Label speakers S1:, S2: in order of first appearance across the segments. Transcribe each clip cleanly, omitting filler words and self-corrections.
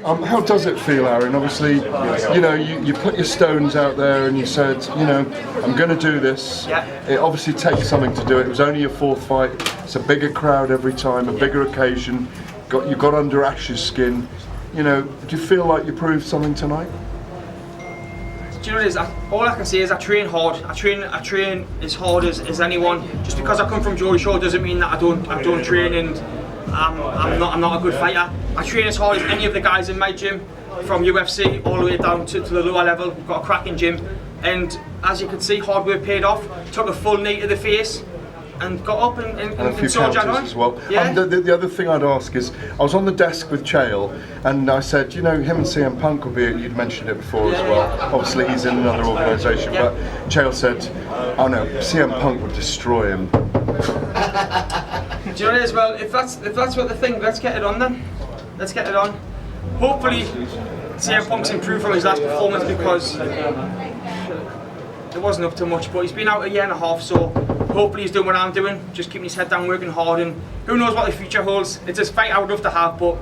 S1: How does it feel, Aaron? Obviously, you know, you put your stones out there and you said, you know, I'm going to do this. It obviously takes something to do it. It was only your 4th fight. It's a bigger crowd every time, a bigger occasion. You got under Ash's skin. You know, do you feel like you proved something tonight?
S2: Do you know what it is? All I can say is I train hard. I train as hard as anyone. Just because I come from Geordie Shore doesn't mean that I don't train and I'm not a good fighter. I train as hard as any of the guys in my gym, from UFC all the way down to the lower level. We've got a cracking gym, and as you can see, hard work paid off. Took a full knee to the face and got up and
S1: a few counters as well.
S2: Yeah.
S1: The other thing I'd ask is, I was on the desk with Chael and I said, you know, him and CM Punk will be, you'd mentioned it before as well. Obviously he's in another organisation, but Chael said, oh no, CM Punk would destroy him.
S2: Do you know what it is? Well, if that's what they think, let's get it on then. Let's get it on. Hopefully CM Punk's improved from his last performance, because it wasn't up to much, but he's been out a year and a half, so hopefully he's doing what I'm doing, just keeping his head down, working hard, and who knows what the future holds. It's a fight I would love to have, but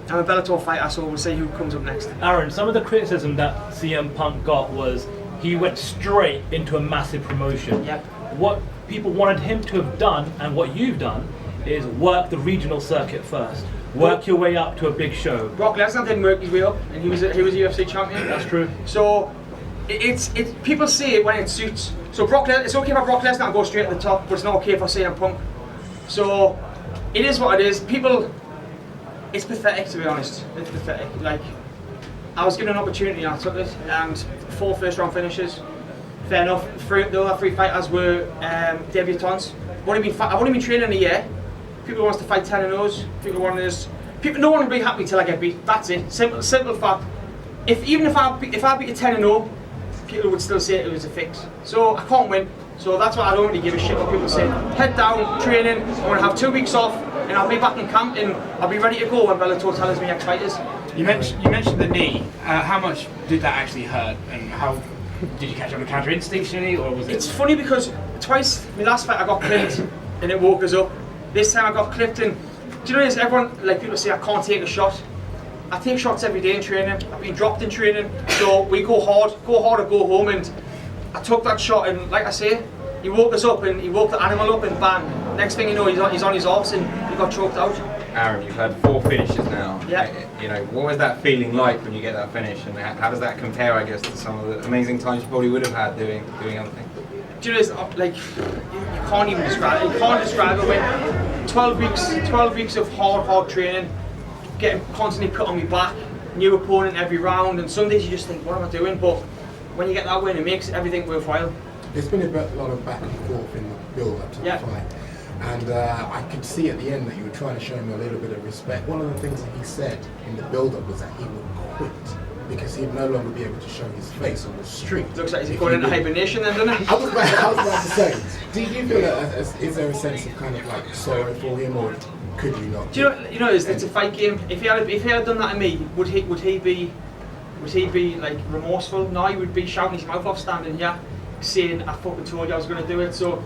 S2: I'm a Bellator fighter, so we'll see who comes up next.
S3: Aaron, some of the criticism that CM Punk got was he went straight into a massive promotion.
S2: Yep.
S3: What people wanted him to have done, and what you've done, is work the regional circuit first. Work your way up to a big show.
S2: Brock Lesnar didn't work his way up, and he was a UFC champion.
S3: That's true.
S2: So it's people say it when it suits. So it's okay for Brock Lesnar to go straight to the top, but it's not okay for CM Punk. So it is what it is. People, it's pathetic, to be honest. It's pathetic. Like, I was given an opportunity and I took it, and 4 first-round finishes. Fair enough. The other 3 fighters were debutants. I've only been training a year. People wants to fight 10-0s. No one will be happy till I get beat. That's it. Simple fact. If I beat a 10-0, people would still say it was a fix. So I can't win. So that's why I don't really give a shit what people say. Head down, training. I'm gonna have 2 weeks off, and I'll be back in camp, and I'll be ready to go when Bellator tells me ex-fighters.
S4: You mentioned the knee. How much did that actually hurt, and how did you catch on the counter instinctually, or was it?
S2: It's funny because twice, my last fight I got clipped, and it woke us up. This time I got clipped, and do you know this? Everyone, like people say, I can't take a shot. I take shots every day in training. I've been dropped in training, so we go hard or go home. And I took that shot, and like I say, he woke us up, and he woke the animal up, and bang! Next thing you know, he's on his arse, and he got choked out.
S5: Aaron, you've had 4 finishes now.
S2: Yeah.
S5: You know, what was that feeling like when you get that finish, and how does that compare, I guess, to some of the amazing times you probably would have had doing other things?
S2: Do you know this? Like, you can't even describe it. You can't describe it. When 12 weeks of hard training, getting constantly put on my back, new opponent every round, and some days you just think, what am I doing? But when you get that win, it makes everything worthwhile.
S6: There's been a lot of back and forth in the build-up to the fight, and I could see at the end that you were trying to show him a little bit of respect. One of the things that he said in the build-up was that he would quit because he'd no longer be able to show his face on the street.
S2: Looks like he's going into hibernation then, doesn't it?
S6: I was about to say, do you feel that, is there a sense of kind of like sorrow for him, or could you not?
S2: Do you know it's a fight game. If he had done that to me, would he be like remorseful? No, he would be shouting his mouth off standing here, saying I fucking told you I was going to do it. So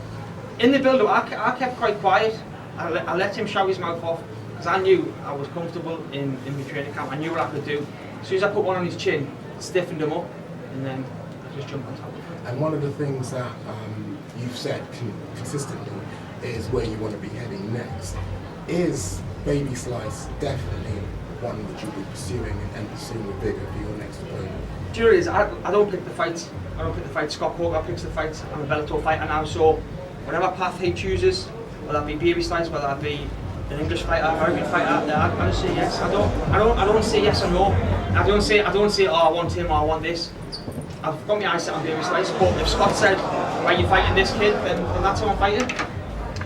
S2: in the build-up, I kept quite quiet. I let him shout his mouth off because I knew I was comfortable in my training camp. I knew what I could do. As soon as I put one on his chin, stiffened him up, and then I just jumped on top of him.
S6: And one of the things that you've said consistently is where you want to be heading next. Is Baby Slice definitely one that you'll be pursuing and pursuing with vigor for your next opponent?
S2: Do you know what it is? I don't pick the fights. I don't pick the fights. Scott Coker picks the fights. I'm a Bellator fighter now, so whatever path he chooses, whether that be Baby Slice, whether that be an English fighter, American fighter, I'm gonna say yes. I don't say yes or no. I don't say oh I want him or I want this. I've got my eyes set on Baby Slice, but if Scott said, why are you fighting this kid, then that's who I'm fighting.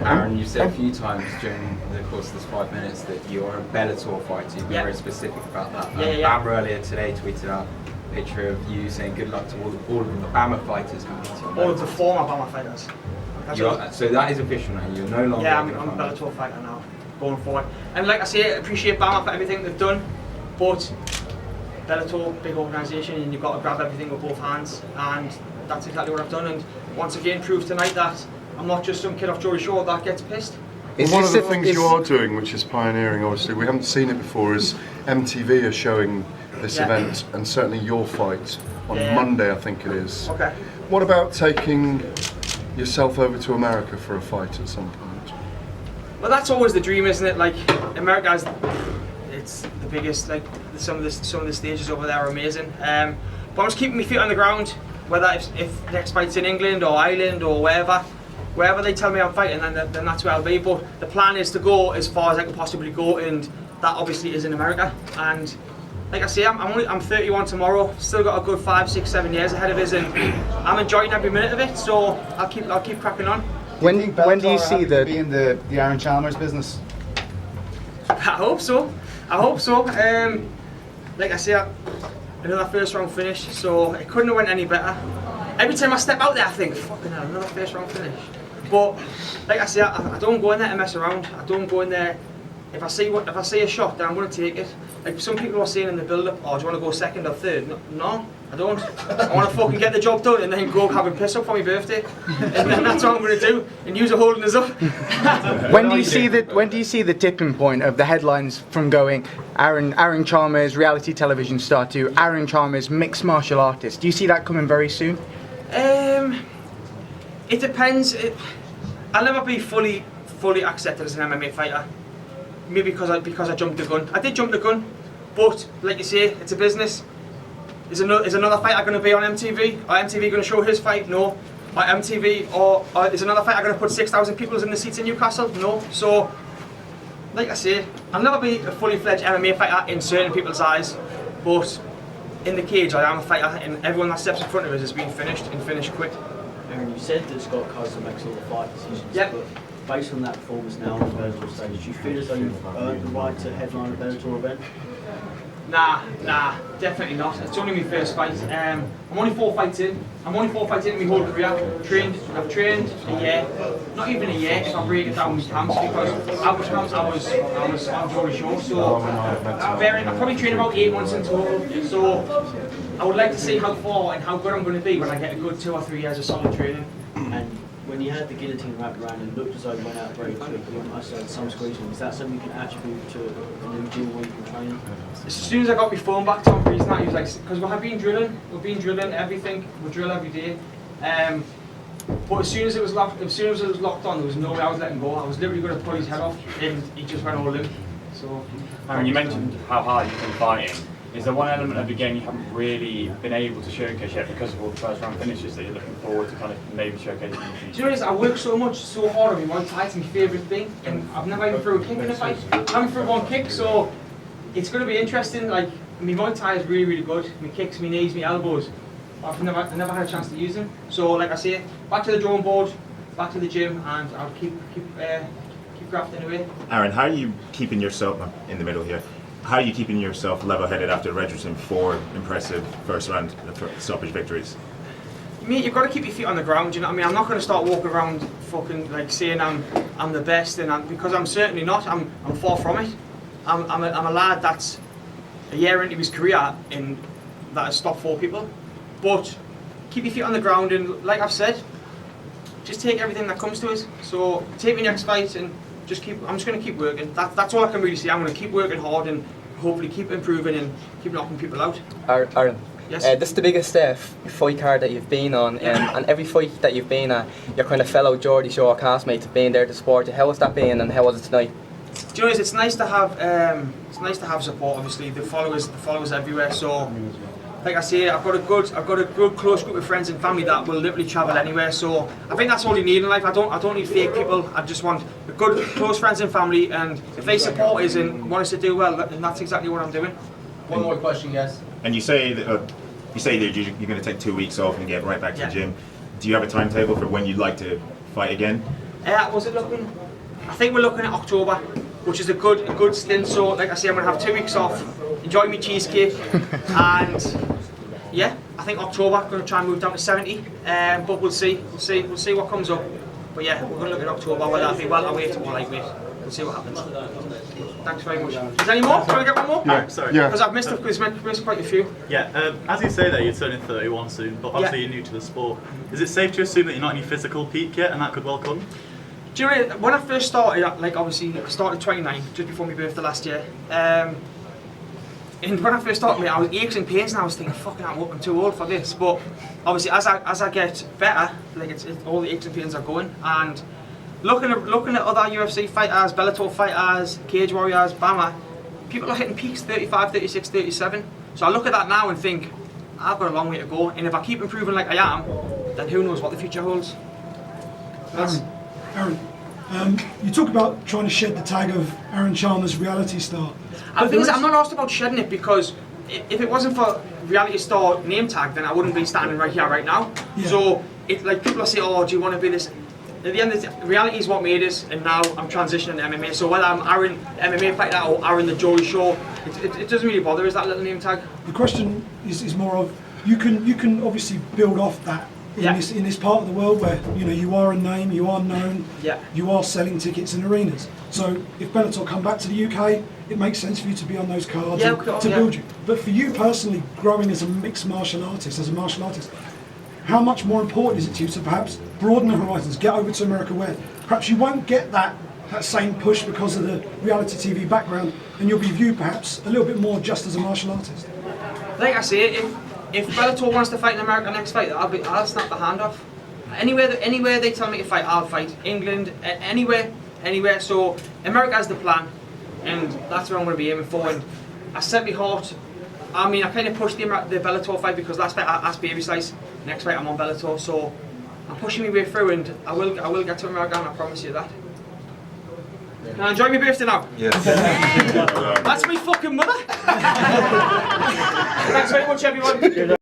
S5: Aaron, you've said a few times during the course of this 5 minutes that you're a Bellator fighter. You've been very specific about that. Bama earlier today tweeted out a picture of you saying good luck to all of the Bama fighters competing.
S2: All of the former Bama fighters.
S5: So that is official now. You're no longer.
S2: Yeah, I'm a Bellator fighter now, going forward. And like I say, I appreciate Bama for everything they've done, but Bellator, big organisation, and you've got to grab everything with both hands, and that's exactly what I've done. And once again, proved tonight that I'm not just some kid off Geordie Shore that gets pissed.
S1: And one of the things you are doing, which is pioneering, obviously, we haven't seen it before, is MTV are showing this event, and certainly your fight on Monday, I think it is.
S2: Okay.
S1: What about taking yourself over to America for a fight at some point?
S2: Well, that's always the dream, isn't it? Like, America's, it's the biggest. Like, some of the stages over there are amazing. But I'm just keeping my feet on the ground. Whether if the next fight's in England or Ireland or wherever they tell me I'm fighting, then that's where I'll be. But the plan is to go as far as I can possibly go, and that obviously is in America. And like I say, I'm 31 tomorrow. Still got a good 5, 6, 7 years ahead of us, and I'm enjoying every minute of it. So I'll keep cracking on.
S7: When do you see the be in the Aaron Chalmers business?
S2: I hope so. Like I say, another first round finish, so it couldn't have went any better. Every time I step out there, I think, fucking hell, another first round finish. But like I say, I don't go in there to mess around. I don't go in there. If I see a shot, then I'm going to take it. Like some people are saying in the build-up, oh, do you want to go second or third? No, I don't. I want to fucking get the job done and then go have a piss up for my birthday, and then that's what I'm going to do. And you're holding us up.
S7: When do you see the tipping point of the headlines from going Aaron Chalmers reality television star to Aaron Chalmers mixed martial artist? Do you see that coming very soon?
S2: It depends. I'll never be fully accepted as an MMA fighter. Maybe because I jumped the gun. I did jump the gun, but like you say, it's a business. Is another fighter going to be on MTV? Are MTV going to show his fight? No. Or MTV or is another fighter going to put 6,000 people in the seats in Newcastle? No. So, like I say, I'll never be a fully fledged MMA fighter in certain people's eyes, but in the cage I am a fighter, and everyone that steps in front of us has been finished and finished quick.
S8: Aaron, you said that Scott Kaiser makes all the fight decisions.
S2: Yep.
S8: But based on that performance now on the Bellator stage, do you feel as though you've earned the right to headline a Bellator event?
S2: Nah, definitely not. It's only my first fight. I'm only 4 fights in. I'm only 4 fights in my whole career. I've trained a year, not even a year if I break it down with camps, because average camps I was on Jory Show. So I probably trained about 8 months in total. So I would like to see how far and how good I'm going to be when I get a good 2 or 3 years of solid training.
S8: And when you had the guillotine wrapped around and looked as though you went out very quick, I said some squeezing, is that something you can attribute to a new gym where you can train?
S2: As soon as I got my phone back, Tom Priest, he was like, because we've been drilling everything, we drill every day. But as soon as it was locked on, there was no way I was letting go. I was literally going to pull his head off, and he just went all in. So.
S9: Aaron, you mentioned how hard you've been fighting. Is there one element of the game you haven't really been able to showcase yet because of all the first round finishes that you're looking forward to kind of maybe showcasing in the future?
S2: Do you know what, I work so hard on my Muay Thai, it's my favourite thing, and I've never even threw a kick in a fight. I haven't threw one kick, so it's going to be interesting. Like, my Muay Thai is really good. My kicks, my knees, my elbows. I've never had a chance to use them. So, like I say, back to the drawing board, back to the gym, and I'll keep grafting away.
S10: Aaron, how are you keeping yourself in the middle here? How are you keeping yourself level-headed after registering 4 impressive first-round stoppage victories?
S2: Mate, you've got to keep your feet on the ground. You know what I mean? I'm not going to start walking around fucking like saying I'm the best, and because I'm certainly not. I'm far from it. I'm a lad that's a year into his career and that has stopped 4 people. But keep your feet on the ground, and like I've said, just take everything that comes to us. So take my next fight and I'm just going to keep working. That's all I can really say. I'm going to keep working hard and hopefully keep improving and keep knocking people out.
S11: Aaron,
S2: yes?
S11: This is the biggest fight card that you've been on, and every fight that you've been at, your kind of fellow Geordie Shore castmates have been there to support you. How has that been, and how was it tonight?
S2: Do you know, it's nice to have support. Obviously, the followers everywhere. So, like I say, I've got a good close group of friends and family that will literally travel anywhere. So I think that's all you need in life. I don't need fake people. I just want a good close friends and family, and if they support us and want us to do well, then that's exactly what I'm doing.
S12: One more question, yes.
S10: And you say that you're going to take 2 weeks off and get right back to the gym. Do you have a timetable for when you'd like to fight again?
S2: Was it looking? I think we're looking at October, which is a good stint. So, like I say, I'm going to have 2 weeks off, enjoy my cheesecake, and yeah, I think October. I'm going to try and move down to 70, but we'll see what comes up. But yeah, we're going to look at October, whether that be welterweight or lightweight. We'll see what happens. Thanks very much. Is there any more? Can we get one more?
S13: Yeah. Sorry.
S2: Because I've missed quite a few.
S13: Yeah. As you say there, you're turning 31 soon, but obviously you're new to the sport. Is it safe to assume that you're not in your physical peak yet, and that could well come?
S2: Do you know, when I first started, like obviously I started 29, just before my birthday last year. And when I first started, I was aches and pains, and I was thinking, fucking, I'm too old for this. But obviously, as I get better, like all the aches and pains are going. And looking at other UFC fighters, Bellator fighters, Cage Warriors, BAMMA, people are hitting peaks 35, 36, 37. So I look at that now and think, I've got a long way to go. And if I keep improving like I am, then who knows what the future holds.
S14: Aaron, you talk about trying to shed the tag of Aaron Chalmers, reality star.
S2: The thing is, I'm not asked about shedding it because if it wasn't for reality star name tag, then I wouldn't be standing right here right now.
S14: Yeah.
S2: So it's like people say, oh, do you want to be this? At the end of the day, reality is what made us, and now I'm transitioning to MMA. So whether I'm Aaron MMA fighter or Aaron the Joey Show, it doesn't really bother us, that little name tag.
S14: The question is more of you can obviously build off that in this part of the world where you are a name, you are known, you are selling tickets in arenas. So if Bellator come back to the UK, it makes sense for you to be on those cards to build you. But for you personally, growing as a mixed martial artist, how much more important is it to you to perhaps broaden the horizons, get over to America where perhaps you won't get that same push because of the reality TV background, and you'll be viewed perhaps a little bit more just as a martial artist?
S2: Like I say, if Bellator wants to fight in America next fight, I'll snap the hand off. Anywhere they tell me to fight, I'll fight. England, anywhere. So America's the plan, and that's where I'm going to be aiming for. And I set my heart. I mean, I kind of pushed the Bellator fight because last fight I asked baby size. Next fight I'm on Bellator, so I'm pushing my way through, and I will get to America, and I promise you that. Can I enjoy my birthday now?
S1: Yes.
S2: That's my fucking mother. Thanks very much, everyone.